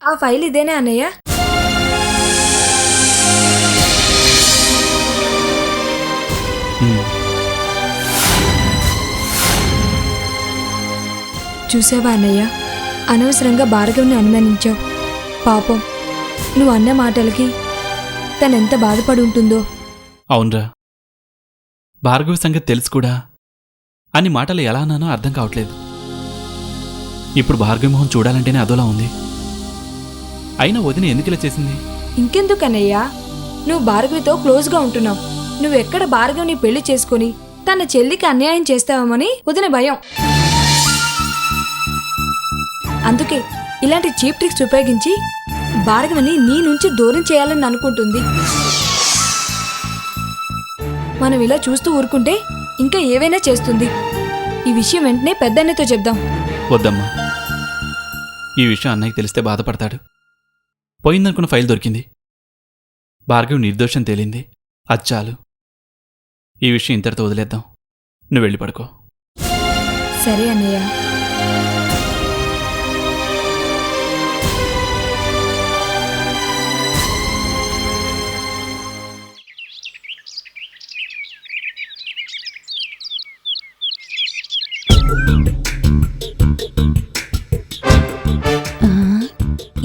ఆ ఫైల్ ఇదేనా అన్నయ్య? చూసావా అన్నయ్య, అనవసరంగా భార్గవ్ని అనుమానించావు. పాపం, నువ్వు అన్న మాటలకి తనెంత బాధపడి ఉంటుందో. అవునరా, భార్గవి సంగతి తెలుసు కూడా అన్ని మాటలు ఎలా అన్నానో అర్థం కావట్లేదు. ఇప్పుడు భార్గవి మొహం చూడాలంటేనే అదోలా ఉంది. అయినా వదిన ఎందుకులా చేసింది? ఇంకెందుకన్నయ్యా, నువ్వు భార్గవితో క్లోజ్గా ఉంటున్నావు. నువ్వెక్కడ భార్గవిని పెళ్లి చేసుకుని తన చెల్లికి అన్యాయం చేస్తావేమని వదిన భయం. అందుకే ఇలాంటి చీప్ ట్రిక్స్ ఉపయోగించి భార్గవిని నీ నుంచి దూరం చేయాలని అనుకుంటుంది. మనం ఇలా చూస్తూ ఊరుకుంటే ఇంకా ఏవైనా చేస్తుంది. ఈ విషయం వెంటనే పెద్దన్నతో చెప్దాం. వద్దమ్మా, ఈ విషయం అన్నయ్యకి తెలిస్తే బాధపడతాడు. పోయిందనుకున్న ఫైల్ దొరికింది, భార్గవి నిర్దోషం తేలింది, అచ్చాలు. ఈ విషయం ఇంతటితో వదిలేద్దాం. నువ్వు వెళ్ళి పడుకో. సరే అన్నయ్య.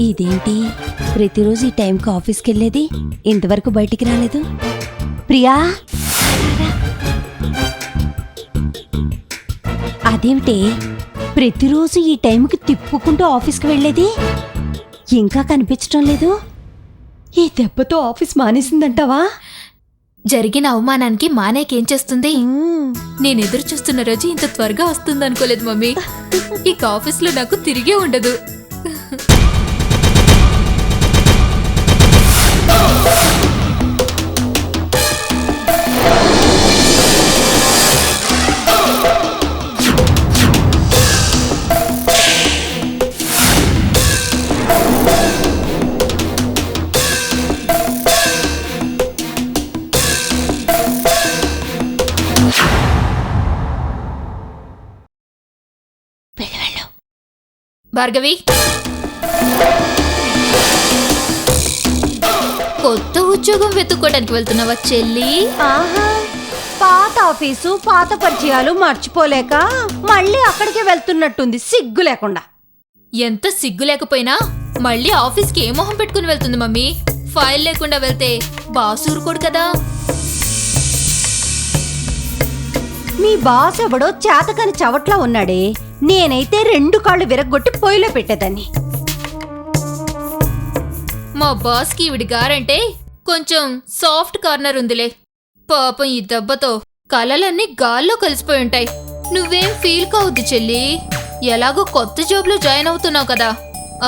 ఇదేంటి ప్రతిరోజు ఈ టైంకి ఆఫీస్కి వెళ్ళేది, ఇంతవరకు బయటికి రాలేదు? ప్రియా, అదేమిటి ప్రతిరోజు ఈ టైంకి తిప్పుకుంటూ ఆఫీస్కి వెళ్ళేది, ఇంకా కనిపించడం లేదు? ఈ దెబ్బతో ఆఫీస్ మానేసిందంటావా? జరిగిన అవమానానికి మానేకేం చేస్తుంది? నేను ఎదురు చూస్తున్న రోజు ఇంత త్వరగా వస్తుందనుకోలేదు మమ్మీ. ఇక ఆఫీస్లో నాకు తిరిగే ఉండదు. భార్గవి, కొత్త ఉద్యోగం వెతుక్కోవడానికి వెళ్తున్నావా చెల్లి? ఆహా, పాత ఆఫీసు పాత పరిచయాలు మర్చిపోలేక మళ్ళీ అక్కడికే వెళ్తున్నట్టుంది సిగ్గు లేకుండా. ఎంత సిగ్గు లేకపోయినా మళ్ళీ ఆఫీస్కి ఏ మొహం పెట్టుకుని వెళ్తుంది మమ్మీ? ఫైల్ లేకుండా వెళ్తే బాసూరుకోడు కదా. మీ బాస్ ఎవడో చేతకాని చవట్లా ఉన్నాడే, నేనైతే 2 కాళ్ళు విరగ్గొట్టి పొయ్యిలో పెట్టేదాన్ని. మా బాస్కి ఈవిడి గారంటే కొంచెం సాఫ్ట్ కార్నర్ ఉందిలే. పాపం ఈ దెబ్బతో కలలన్నీ గాల్లో కలిసిపోయి ఉంటాయి. నువ్వేం ఫీల్ కావద్దు చెల్లి, ఎలాగో కొత్త జాబ్లో జాయిన్ అవుతున్నావు కదా,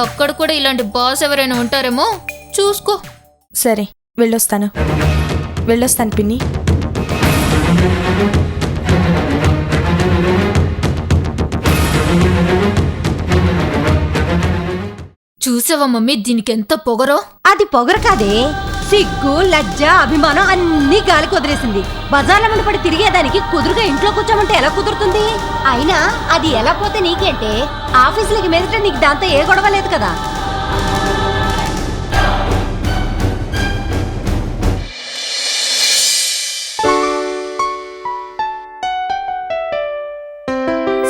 అక్కడ కూడా ఇలాంటి బాస్ ఎవరైనా ఉంటారేమో చూసుకో. సరే, వెళ్ళొస్తాను పిన్ని. చూసావా మమ్మీ దీనికి ఎంత పొగరో? అది పొగరు కాదే, సిగ్గు లజ్జ అభిమానం అన్నీ గాలికి వదిలేసింది. బజార్లమ్మడి పడి తిరిగేదానికి కుదురుగా ఇంట్లో కూర్చోమంటే ఎలా కుదురుతుంది? అయినా అది ఎలా పోతే నీకేంటే, ఆఫీసులకి మీదట నీకు దాంతో ఏ గొడవ లేదు కదా.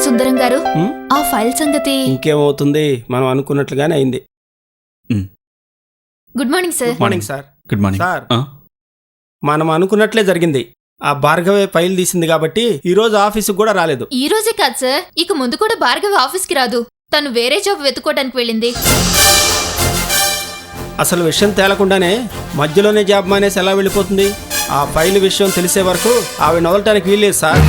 సుందరం గారు, ఆ ఫైల్ సంగతి ఇంకేమవుతుంది, మనం అనుకున్నట్లుగానే అయింది. Good morning sir. Morning sir. Good morning sir, మనం అనుకున్నట్లే జరిగింది. ఆ భార్గవే ఫైల్ తీసింది కాబట్టి ఈ రోజు ఆఫీసుకు కూడా రాలేదు. ఈ రోజే కాదు సార్, ఇక ముందు కూడా భార్గవి ఆఫీస్కి రాదు. తను వేరే జాబ్ వెతుక్కోవడానికి వెళ్ళింది. అసలు విషయం తేలకుండానే మధ్యలోనే జాబ్ మానేసి ఎలా వెళ్ళిపోతుంది? ఆ ఫైల్ విషయం తెలిసే వరకు ఆవిడ వదలటానికి వీల్లేదు సార్.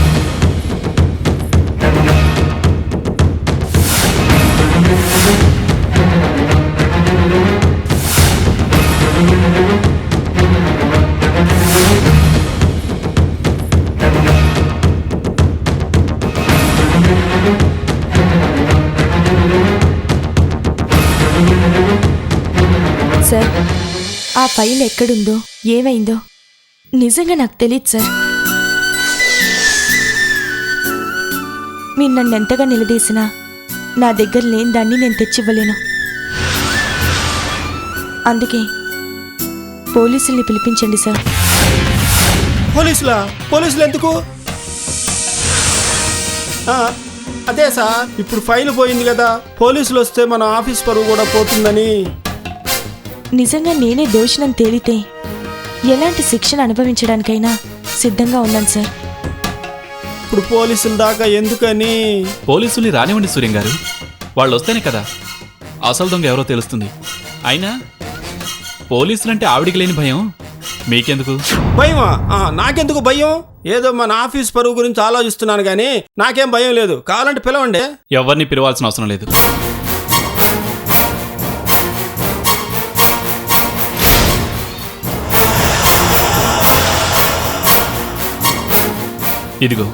సార్, ఆ ఫైల్ ఎక్కడుందో ఏమైందో నిజంగా నాకు తెలియదు సార్. మీరు నన్ను ఎంతగా నిలదీసినా నా దగ్గర లేని దాన్ని నేను తెచ్చివ్వలేను. అందుకే పోలీసుల్ని పిలిపించండి సార్. పోలీసులు ఎందుకు? అదే సార్, ఇప్పుడు ఫైల్ పోయింది కదా, పోలీసులు వస్తే మన ఆఫీస్ పరువు కూడా పోతుందని. నిజంగా నేనే దోషినని తేలితే ఎలాంటి శిక్షణ అనుభవించడానికైనా సిద్ధంగా ఉన్నాను సార్. ఇప్పుడు పోలీసుల దాకా ఎందుకని? పోలీసుల్ని రానివ్వండి సూర్యం గారు, వాళ్ళు వస్తేనే కదా అసలు దొంగ ఎవరో తెలుస్తుంది. అయినా పోలీసులంటే ఆవిడికి లేని భయం మీకెందుకు? భయమా? నాకెందుకు భయం? ఏదో మన ఆఫీస్ పరువు గురించి ఆలోచిస్తున్నాను కానీ నాకేం భయం లేదు. కావాలంటే పిలవండి. ఎవరిని పిలవాల్సిన అవసరం లేదు. ఇదిగో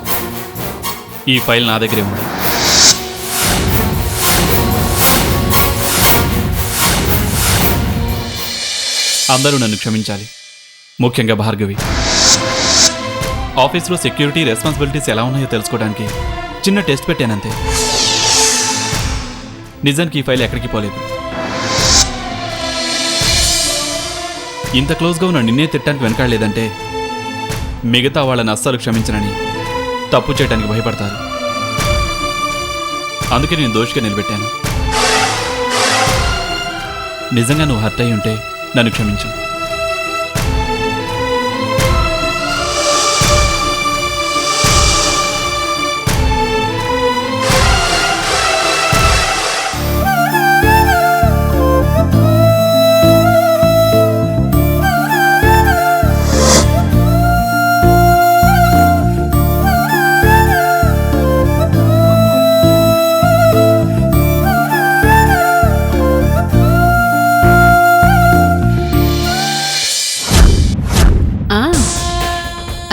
ఈ ఫైల్ నా దగ్గరే ఉంది. అందరూ నన్ను క్షమించాలి, ముఖ్యంగా భార్గవి. ఆఫీస్లో సెక్యూరిటీ రెస్పాన్సిబిలిటీస్ ఎలా ఉన్నాయో తెలుసుకోవడానికి చిన్న టెస్ట్ పెట్టానంతే. నిజానికి ఈ ఫైల్ ఎక్కడికి పోలేదు. ఇంత క్లోజ్గా ఉన్న నిన్నే తిట్టడానికి వెనకాడలేదంటే మిగతా వాళ్ళని అస్సలు క్షమించనని, తప్పు చేయడానికి భయపడతారు. అందుకే నేను దోషిగా నిలబెట్టాను. నిజంగా నువ్వు హర్ట్ అయి ఉంటే నన్ను క్షమించు.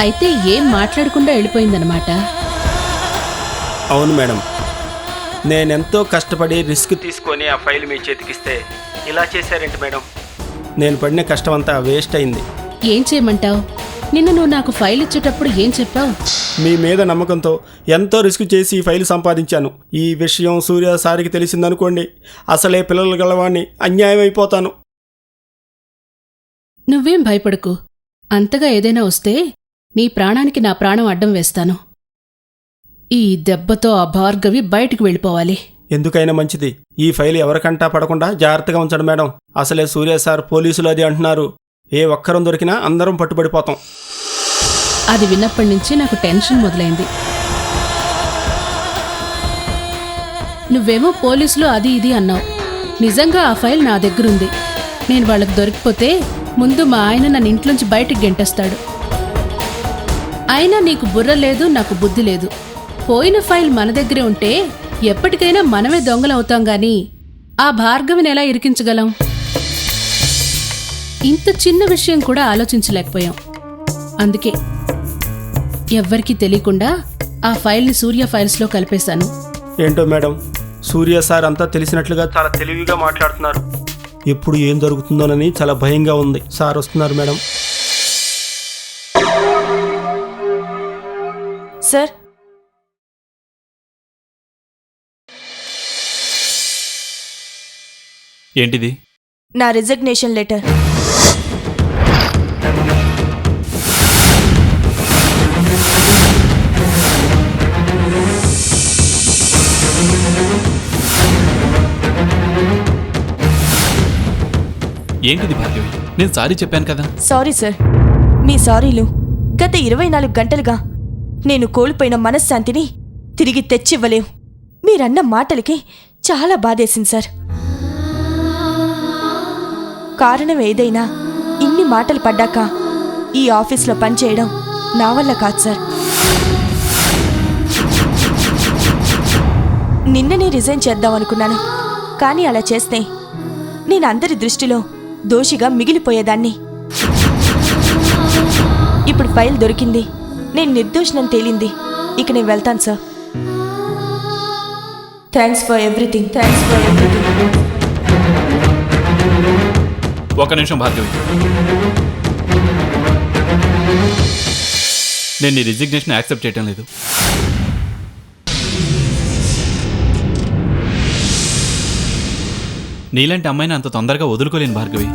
అయితే ఏం మాట్లాడకుండా వెళ్ళిపోయిందనమాట. అవును మేడం, నేనెంతో కష్టపడి రిస్క్ తీసుకొని ఆ ఫైల్ మీ చేతికిస్తే ఇలా చేశారేంటి మేడం? నేను పడిన కష్టం అంతా వేస్ట్ అయింది. ఏం చేయమంటావు? నిన్న నువ్వు నాకు ఫైల్ ఇచ్చేటప్పుడు ఏం చెప్పావు? మీ మీద నమ్మకంతో ఎంతో రిస్క్ చేసి ఈ ఫైల్ సంపాదించాను. ఈ విషయం సూర్య సారికి తెలిసిందనుకోండి, అసలే పిల్లలు గలవాణ్ణి, అన్యాయం అయిపోతాను. నువ్వేం భయపడకు. అంతగా ఏదైనా వస్తే నీ ప్రాణానికి నా ప్రాణం అడ్డం వేస్తాను. ఈ దెబ్బతో ఆ భార్గవి బయటికి వెళ్ళిపోవాలి. ఎందుకైనా మంచిది ఈ ఫైల్ ఎవరికంటా పడకుండా జాగ్రత్తగా ఉంచండి మేడం. అసలే సూర్య సార్ పోలీసులు అది అంటున్నారు. ఏ ఒక్కరం దొరికినా అందరం పట్టుబడిపోతాం. అది విన్నప్పటి నుంచి నాకు టెన్షన్ మొదలైంది. నువ్వేమో పోలీసులు అది ఇది అన్నావు. నిజంగా ఆ ఫైల్ నా దగ్గరుంది. నేను వాళ్ళకి దొరికిపోతే ముందు మా ఆయన నన్ను ఇంట్లోంచి బయటికి గెంటేస్తాడు. అయినా నీకు బుర్ర లేదు, నాకు బుద్ధి లేదు. పోయిన ఫైల్ మన దగ్గరే ఉంటే ఎప్పటికైనా మనమే దొంగలవుతాం గాని ఆ భార్గవిని ఎలా ఇరికించగలం? ఇంత చిన్న విషయం కూడా ఆలోచించలేకపోయాం. అందుకే ఎవ్వరికీ తెలియకుండా ఆ ఫైల్ని సూర్య ఫైల్స్లో కలిపేశాను. ఏంటో మేడం, సూర్య సార్ అంతా తెలిసినట్లుగా చాలా తెలివిగా మాట్లాడుతున్నారు. ఎప్పుడు ఏం జరుగుతుందోనని చాలా భయంగా ఉంది. సార్ వస్తున్నారు మేడం. సార్, ఏంటిది? నా రిజిగ్నేషన్ లెటర్. ఏంటిది భార్గవి? నేను సారీ చెప్పాను కదా. Sorry sir. మీ సారీలు గత 24 గంటలుగా నేను కోల్పోయిన మనశ్శాంతిని తిరిగి తెచ్చివ్వలేవు. మీరన్న మాటలకి చాలా బాధేసింది సార్. కారణం ఏదైనా ఇన్ని మాటలు పడ్డాక ఈ ఆఫీస్లో పనిచేయడం నా వల్ల కాదు సార్. నిన్ననే రిజైన్ చేద్దామనుకున్నాను. కానీ అలా చేస్తే నేను అందరి దృష్టిలో దోషిగా మిగిలిపోయేదాన్ని. ఇప్పుడు ఫైల్ దొరికింది, నేను నిర్దోషినని తేలింది. ఇక నేను వెళ్తాను సార్. Thanks for everything. ఒక నిమిషం భార్గవి, నేను నీ రిజిగ్నేషన్ యాక్సెప్ట్ చేయటం లేదు. నీలాంటి అమ్మాయిని అంత తొందరగా వదులుకోలేను భార్గవి.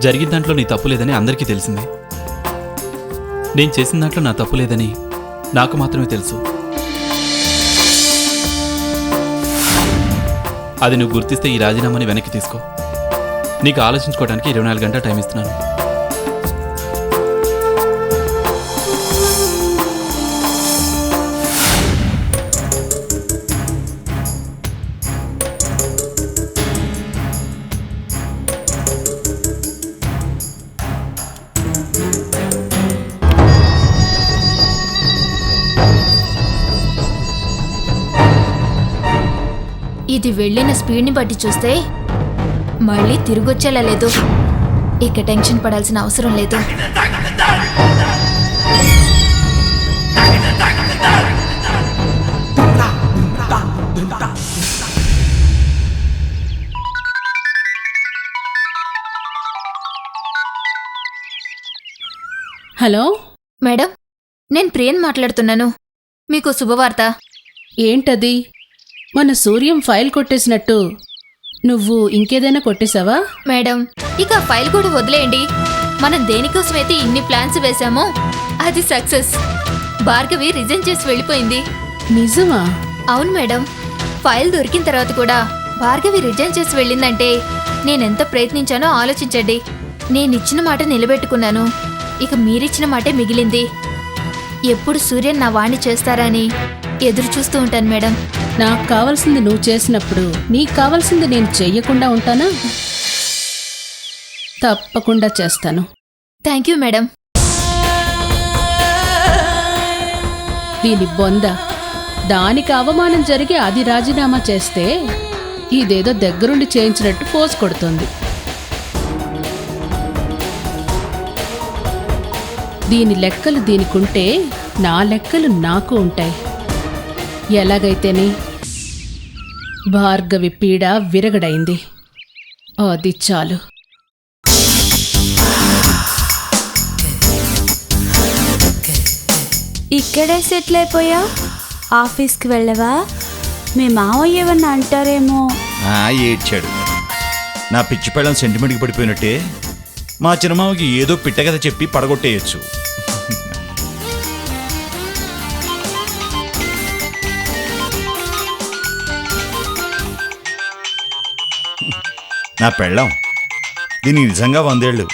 జరిగిన దాంట్లో నీ తప్పు లేదని అందరికీ తెలిసింది. నేను చేసిన దాంట్లో నా తప్పు లేదని నాకు మాత్రమే తెలుసు. అది నువ్వు గుర్తిస్తే ఈ రాజీనామాని వెనక్కి తీసుకో. నీకు ఆలోచించుకోవడానికి 24 గంటల టైం ఇస్తున్నాను. ఇది వెళ్ళిన స్పీడ్ని బట్టి చూస్తే మళ్ళీ తిరిగొచ్చేలా లేదు. ఇక టెన్షన్ పడాల్సిన అవసరం లేదు. హలో, మేడం, నేను ప్రియన్ మాట్లాడుతున్నాను. మీకు శుభవార్త. ఏంటది? మన సూర్యం ఫైల్ కొట్టేసినట్టు నువ్వు ఇంకేదైనా కొట్టేశావా? మేడం, ఇక ఆ ఫైల్ కూడా వదిలేయండి. మనం దేనికోసమైతే ఇన్ని ప్లాన్స్ వేశామో అది సక్సెస్. భార్గవి రిజైన్ చేసి వెళ్ళిపోయింది. నిజమా? అవును మేడం. ఫైల్ దొరికిన తర్వాత కూడా భార్గవి రిజైన్ చేసి వెళ్ళిందంటే నేనెంత ప్రయత్నించానో ఆలోచించండి. నేనిచ్చిన మాట నిలబెట్టుకున్నాను. ఇక మీరిచ్చిన మాటే మిగిలింది. ఎప్పుడు సూర్యన్ నా వాణ్ణి చేస్తారా అని ఎదురు చూస్తూ ఉంటాను మేడం. నాకు కావాల్సింది నువ్వు చేసినప్పుడు నీకు కావాల్సింది నేను చెయ్యకుండా ఉంటానా? తప్పకుండా చేస్తాను. Thank you madam. దీని బొంద, దానికి అవమానం జరిగి అది రాజీనామా చేస్తే ఇదేదో దగ్గరుండి చేయించినట్టు ఫోర్స్ కొడుతుంది. దీని లెక్కలు దీనికుంటే నా లెక్కలు నాకు ఉంటాయి. ఎలాగైతేనే భార్గవి పీడ విరగడైంది. అది చాలు. ఇక్కడే సెటిల్ అయిపోయా? ఆఫీస్కి వెళ్ళవా? మీ మావయ్య ఏమన్నా అంటారేమో. ఏడ్చాడు. నా పిచ్చి పెళ్ళం సెంటిమెంట్కి పడిపోయినట్టే మా చిన్నమావకి ఏదో పిట్టగద చెప్పి పడగొట్టేయచ్చు. నా పెళ్ళం దీనికి నిజంగా 100 ఏళ్ళు.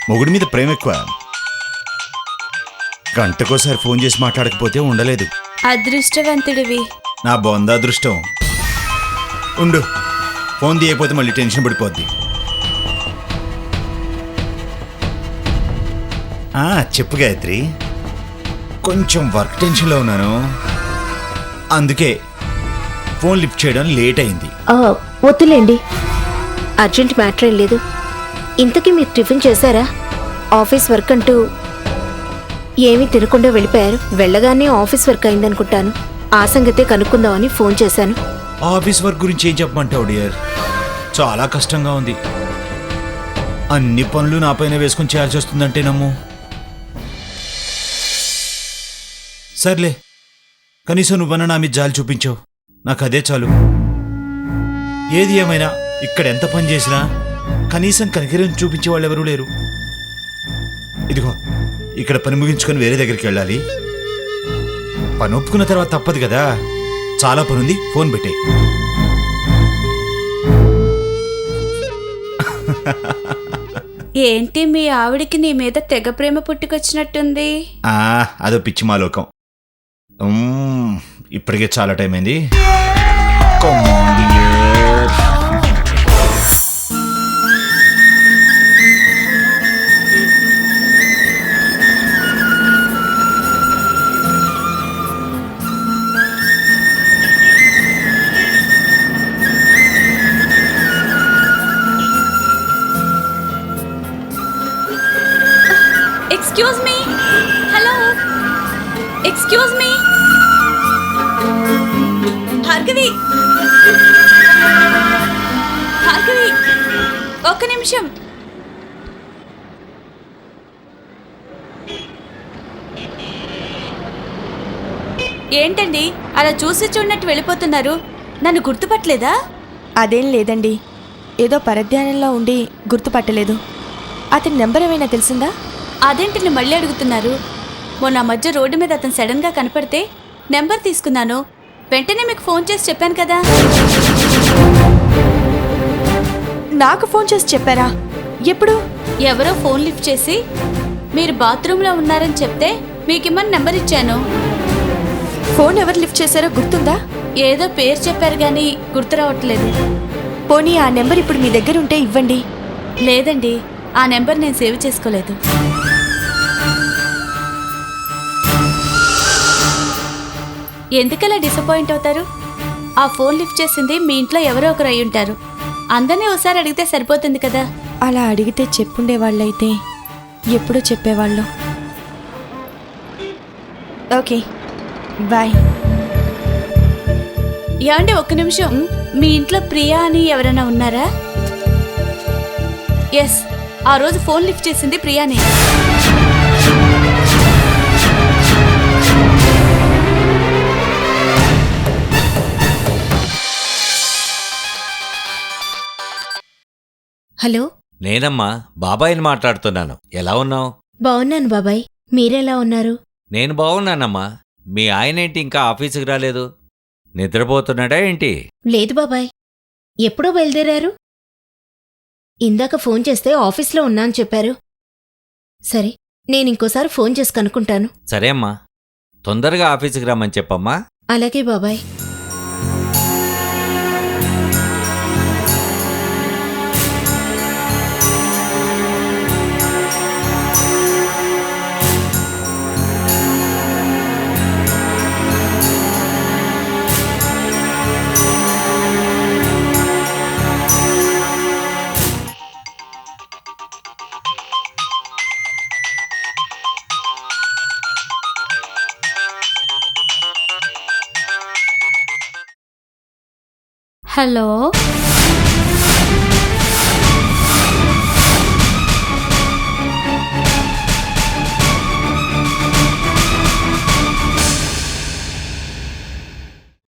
మొగుడి మీద ప్రేమ ఎక్కువ. గంటకోసారి ఫోన్ చేసి మాట్లాడకపోతే ఉండలేదు. అదృష్టవంతుడివి. నా బొంద అదృష్టం. ఉండు, ఫోన్ తీయకపోతే మళ్ళీ టెన్షన్ పడిపోద్ది. చెప్పు గాయత్రి. కొంచెం వర్క్ టెన్షన్లో ఉన్నాను, అందుకే ఫోన్ లిఫ్ట్ చేయడం లేట్ అయింది. వద్దులేండి, అర్జెంట్ మ్యాటర్ ఏం లేదు. ఇంతకీ మీరు టిఫిన్ చేశారా? ఆఫీస్ వర్క్ అంటూ ఏమీ తినకుండా వెళ్ళిపోయారు. వెళ్ళగానే ఆఫీస్ వర్క్ అయిందనుకుంటాను. ఆ సంగతే కనుక్కుందామని ఫోన్ చేశాను. ఆఫీస్ వర్క్ గురించి ఏం చెప్పమంటావు డియర్? చాలా కష్టంగా ఉంది. అన్ని పనులు నా పైన వేసుకొని చేయాల్సి వస్తుందంటే నమ్ము. సర్లే, కనీసం నువ్వన్నా నా మీద జాలి చూపించావు, నాకు అదే చాలు. ఏది ఏమైనా ఇక్కడ ఎంత పని చేసినా కనీసం కనికరం చూపించే వాళ్ళు ఎవరూ లేరు. ఇదిగో, ఇక్కడ పని ముగించుకొని వేరే దగ్గరికి వెళ్ళాలి. పని ఒప్పుకున్న తర్వాత తప్పదు కదా. చాలా పనుంది, ఫోన్ పెట్టే. ఏంటి మీ ఆవిడికి నీ మీద తెగ ప్రేమ పుట్టుకొచ్చినట్టుంది? అదో పిచ్చి మాలోకం. ఇప్పటికే చాలా టైం అయింది. Excuse me. Hello, excuse me. Bhargavi, Bhargavi, ఒక్క నిమిషం. ఏంటండి అలా చూసి చూడనట్టు వెళ్ళిపోతున్నారు? నన్ను గుర్తుపట్టలేదా? అదేం లేదండి, ఏదో పరధ్యానంలో ఉండి గుర్తుపట్టలేదు. అతని నెంబర్ ఏమైనా తెలిసిందా? అదేంటిని మళ్ళీ అడుగుతున్నారు? మొన్న మధ్య రోడ్డు మీద అతను సడన్గా కనపడితే నెంబర్ తీసుకున్నాను. వెంటనే మీకు ఫోన్ చేసి చెప్పాను కదా. నాకు ఫోన్ చేసి చెప్పారా? ఎప్పుడు? ఎవరో ఫోన్ లిఫ్ట్ చేసి మీరు బాత్రూంలో ఉన్నారని చెప్తే మీకిమ్మని నెంబర్ ఇచ్చాను. ఫోన్ ఎవరు లిఫ్ట్ చేశారో గుర్తుందా? ఏదో పేరు చెప్పారు కానీ గుర్తు రావట్లేదు. పోనీ ఆ నెంబర్ ఇప్పుడు మీ దగ్గర ఉంటే ఇవ్వండి. లేదండి, ఆ నెంబర్ నేను సేవ్ చేసుకోలేదు. ఎందుకలా డిసప్పాయింట్ అవుతారు? ఆ ఫోన్ లిఫ్ట్ చేసింది మీ ఇంట్లో ఎవరో ఒకరు అయి ఉంటారు. అందరినీ ఒకసారి అడిగితే సరిపోతుంది కదా. అలా అడిగితే చెప్పుండేవాళ్ళైతే ఎప్పుడూ చెప్పేవాళ్ళు. Okay, bye. ఏమండి, ఒక్క నిమిషం. మీ ఇంట్లో ప్రియా అని ఎవరైనా ఉన్నారా? ఎస్, ఆ రోజు ఫోన్ లిఫ్ట్ చేసింది ప్రియాని. హలో, నేనమ్మా బాబాయిని మాట్లాడుతున్నాను. ఎలా ఉన్నావు? బాగున్నాను బాబాయ్. మీరెలా ఉన్నారు? నేను బాగున్నానమ్మా. మీ ఆయనేంటి ఇంకా ఆఫీసుకి రాలేదు? నిద్రపోతున్నాడా ఏంటి? లేదు బాబాయ్, ఎప్పుడో బయలుదేరారు. ఇందాక ఫోన్ చేస్తే ఆఫీస్లో ఉన్నా అని చెప్పారు. సరే, నేనింకోసారి ఫోన్ చేసి కనుక్కుంటాను. సరే అమ్మా, తొందరగా ఆఫీసుకి రమ్మని చెప్పమ్మా. అలాగే బాబాయ్. హలో